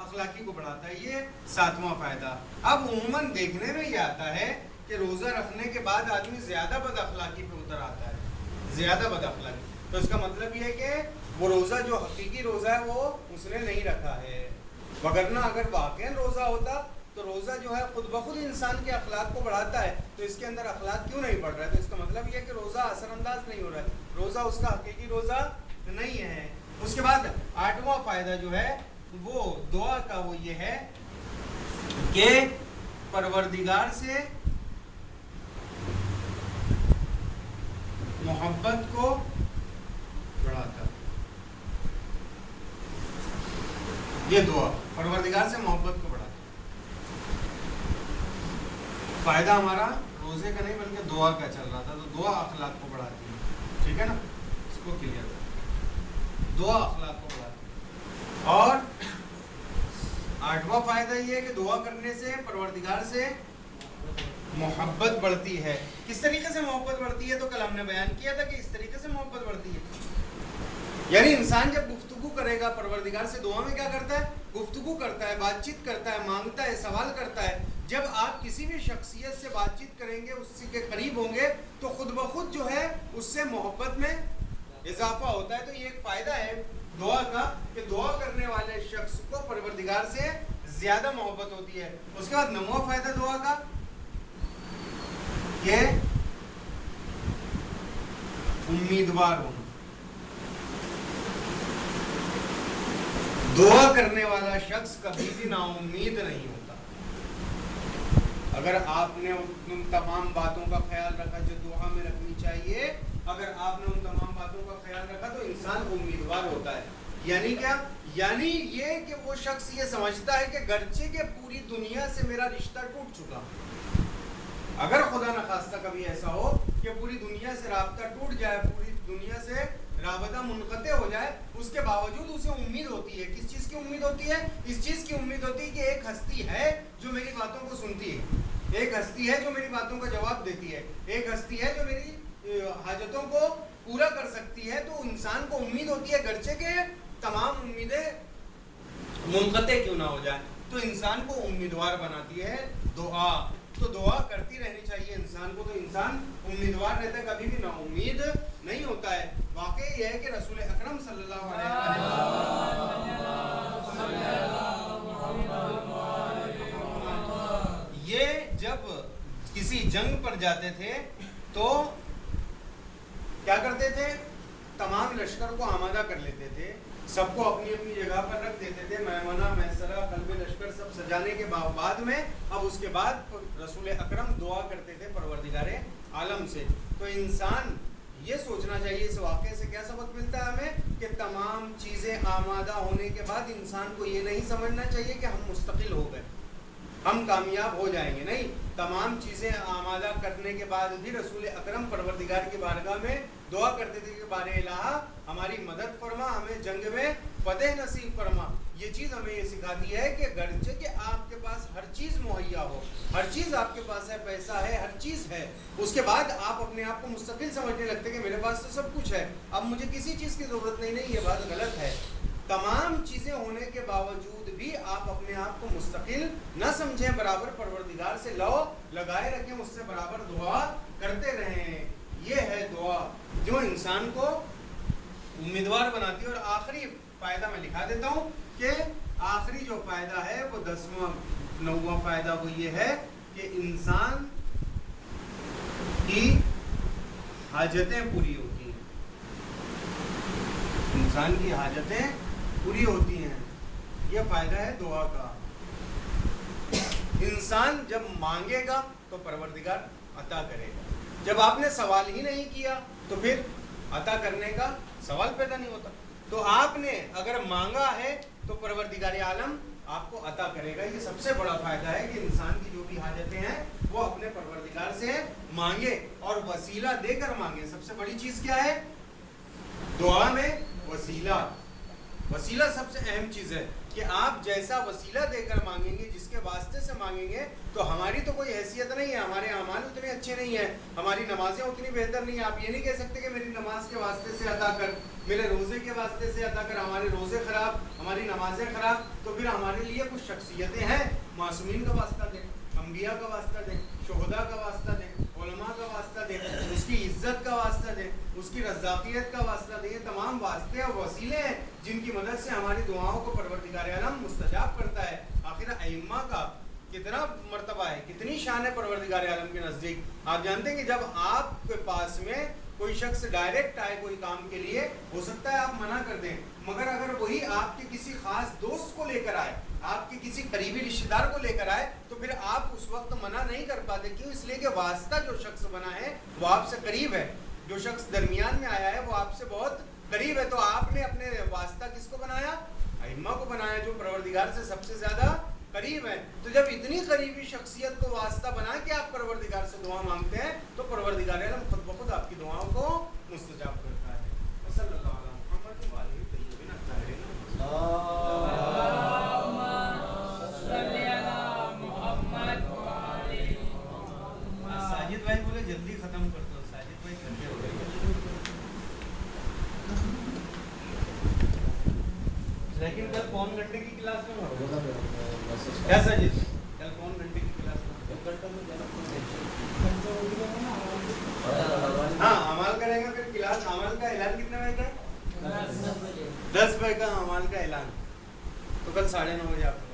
اخلاقی کو بڑھاتا ہے. یہ 7واں فائدہ. اب عموماً دیکھنے میں یہ آتا ہے کہ روزہ رکھنے کے بعد آدمی زیادہ بد اخلاقی پہ اتر آتا ہے, زیادہ بد اخلاقی. تو اس کا مطلب یہ ہے کہ وہ روزہ جو حقیقی روزہ ہے وہ اس نے نہیں رکھا ہے. وگرنہ اگر واقعاً روزہ ہوتا تو روزہ جو ہے خود بخود انسان کے اخلاق کو بڑھاتا ہے. تو اس کے اندر اخلاق کیوں نہیں بڑھ رہا ہے؟ تو اس کا مطلب یہ ہے کہ روزہ اثر انداز نہیں ہو رہا ہے, روزہ اس کا حقیقی روزہ نہیں ہے. اس کے بعد 8واں فائدہ جو ہے وہ دعا کا وہ یہ ہے کہ پروردگار سے محبت کو بڑھاتا. یہ دعا پروردگار سے محبت کو بڑھاتا. فائدہ ہمارا روزے کا نہیں بلکہ دعا کا چل رہا تھا, تو دعا اخلاق کو بڑھاتی ہے. ٹھیک ہے نا, اس کو کلیئر کر. دعا اخلاق کو بڑھاتی ہے. اور 8واں فائدہ یہ ہے کہ دعا کرنے سے پروردگار سے محبت بڑھتی ہے. کس طریقے سے محبت بڑھتی ہے؟ تو کل ہم نے بیان کیا تھا کہ اس طریقے سے محبت بڑھتی ہے. یعنی انسان جب گفتگو کرے گا پروردگار سے, دعا میں کیا کرتا ہے؟ گفتگو کرتا ہے, بات چیت کرتا ہے, مانگتا ہے, سوال کرتا ہے. جب آپ کسی بھی شخصیت سے بات چیت کریں گے, اس کے قریب ہوں گے, تو خود بخود جو ہے اس سے محبت میں اضافہ ہوتا ہے. تو یہ ایک فائدہ ہے دعا کا کہ دعا کرنے والے شخص کو پروردگار سے زیادہ محبت ہوتی ہے. اس کے بعد 9واں فائدہ دعا کا یہ امیدوار ہونا. دعا کرنے والا شخص کبھی بھی نا امید نہیں ہوتا. اگر آپ نے ان تمام باتوں کا خیال رکھا جو دعا میں رکھنی چاہیے, اگر آپ نے ان تمام باتوں کا خیال رکھا تو انسان امیدوار ہوتا ہے. یعنی کیا؟ یعنی یہ کہ وہ شخص یہ سمجھتا ہے کہ گرچہ کہ پوری دنیا سے میرا رشتہ ٹوٹ چکا, اگر خدا نخواستہ کبھی ایسا ہو کہ پوری دنیا سے رابطہ ٹوٹ جائے, پوری دنیا سے رابطہ منقطع ہو جائے, اس کے باوجود اسے امید ہوتی ہے. کس چیز کی امید ہوتی ہے؟ اس چیز کی امید ہوتی ہے کہ ایک ہستی ہے جو میری باتوں کو سنتی ہے, ایک ہستی ہے جو میری باتوں کا جواب دیتی ہے, ایک ہستی ہے جو میری حاجتوں کو پورا کر سکتی ہے. تو انسان کو امید ہوتی ہے گرچہ کہ تمام امیدیں منقطع کیوں نہ ہو جائیں. تو انسان کو امیدوار بناتی ہے دعا. تو دعا کرتی رہنی چاہیے انسان کو, تو انسان امیدوار رہتا ہے, کبھی بھی نا امید نہیں ہوتا ہے. واقعی یہ ہے کہ رسول اکرم صلی اللہ علیہ وسلم یہ جب کسی جنگ پر جاتے تھے تو کیا کرتے تھے؟ تمام لشکر کو آمادہ کر لیتے تھے, سب کو اپنی اپنی جگہ پر رکھ دیتے تھے, میمنہ, میسرہ, قلب لشکر سب سجانے کے بعد میں اب اس کے بعد رسول اکرم دعا کرتے تھے پروردگار عالم سے. تو انسان یہ سوچنا چاہیے, اس واقعے سے کیا سبق ملتا ہے ہمیں کہ تمام چیزیں آمادہ ہونے کے بعد انسان کو یہ نہیں سمجھنا چاہیے کہ ہم مستقل ہو گئے, ہم کامیاب ہو جائیں گے. نہیں, تمام چیزیں آمادہ کرنے کے بعد بھی رسول اکرم پروردگار کی بارگاہ میں دعا کرتے تھے کہ بار الہ ہماری مدد فرما, ہمیں جنگ میں فتح نصیب فرما. یہ چیز ہمیں یہ سکھاتی ہے کہ گرچہ کہ آپ کے پاس ہر چیز مہیا ہو, ہر چیز آپ کے پاس ہے, پیسہ ہے, ہر چیز ہے, اس کے بعد آپ اپنے آپ کو مستقل سمجھنے لگتے کہ میرے پاس تو سب کچھ ہے, اب مجھے کسی چیز کی ضرورت نہیں. یہ بات غلط ہے. تمام چیزیں ہونے کے باوجود بھی آپ اپنے آپ کو مستقل نہ سمجھیں, برابر پروردگار سے لو لگائے رکھیں, اس سے برابر دعا کرتے رہیں. یہ ہے دعا جو انسان کو امیدوار بناتی ہے. اور آخری فائدہ میں لکھا دیتا ہوں کہ آخری جو فائدہ ہے وہ 10واں 9واں فائدہ وہ یہ ہے کہ انسان کی حاجتیں پوری ہوتی ہیں, انسان کی حاجتیں پوری ہوتی ہیں. یہ فائدہ ہے دعا کا. انسان جب مانگے گا تو پروردگار عطا کرے گا. جب آپ نے سوال ہی نہیں کیا تو پھر عطا کرنے کا سوال پیدا نہیں ہوتا. تو آپ نے اگر مانگا ہے تو پروردگار عالم آپ کو عطا کرے گا. یہ سب سے بڑا فائدہ ہے کہ انسان کی جو بھی حاجتیں ہیں وہ اپنے پروردگار سے مانگے اور وسیلہ دے کر مانگے. سب سے بڑی چیز کیا ہے دعا میں؟ وسیلہ. وسیلہ سب سے اہم چیز ہے کہ آپ جیسا وسیلہ دے کر مانگیں گے، جس کے واسطے سے مانگیں گے، تو ہماری تو کوئی حیثیت نہیں ہے، ہمارے اعمال اتنے اچھے نہیں ہیں، ہماری نمازیں اتنی بہتر نہیں ہیں. آپ یہ نہیں کہہ سکتے کہ میری نماز کے واسطے سے عطا کر، میرے روزے کے واسطے سے عطا کر. ہمارے روزے خراب، ہماری نمازیں خراب، تو پھر ہمارے لیے کچھ شخصیتیں ہیں، معصومین کا واسطہ دیں، انبیاء کا واسطہ دیں، شہداء کا واسطہ دیں، علماء کا واسطہ دیں، اس کی عزت کا واسطہ دیں، اس کی رزاقیت کا واسطہ دیں. یہ تمام واسطے اور وسیلے ہیں جن کی مدد سے ہماری دعاؤں کو پروردگار عالم مستجاب کرتا ہے. آخر ائمہ کا کتنا مرتبہ ہے، کتنی شان ہے پروردگار عالم کے نزدیک. آپ جانتے ہیں کہ جب آپ کے پاس میں کوئی شخص ڈائریکٹ آئے کوئی کام کے لیے، ہو سکتا ہے آپ منع کر دیں، مگر اگر وہی آپ کے کسی خاص دوست کو لے کر آئے، آپ کے کسی قریبی رشتہ دار کو لے کر آئے، تو پھر آپ اس وقت منع نہیں کر پاتے. کیوں؟ اس لیے کہ واسطہ جو شخص بنا ہے وہ آپ سے قریب ہے، جو شخص درمیان میں آیا ہے وہ آپ سے بہت قریب ہے. تو آپ نے اپنے واسطہ کس کو بنایا؟ ائمہ کو بنایا، جو پروردگار سے سب سے زیادہ قریب ہے. تو جب اتنی قریبی شخصیت کو واسطہ بنا کے آپ پروردگار سے دعا مانگتے ہیں، تو پروردگار عالم خود بخود آپ کی دعاؤں کو مستجاب کرتا ہے. صلی اللہ علیہ محمد و آلہ الطیبین الطاہرین. ساجد بھائی بولے جلدی ختم کر دو، ساجد بھائی تھکے ہو گئے. لیکن کل پون گھنٹے کی کلاس میں کیا ساجد بھائی، کل پون گھنٹے کی کلاس میں ہاں اعمال کرے گا. پھر کلاس اعمال کا اعلان کتنے بجے کا ہے؟ 10 بجے کا اعمال کا اعلان. تو کل 9:30 بجے آپ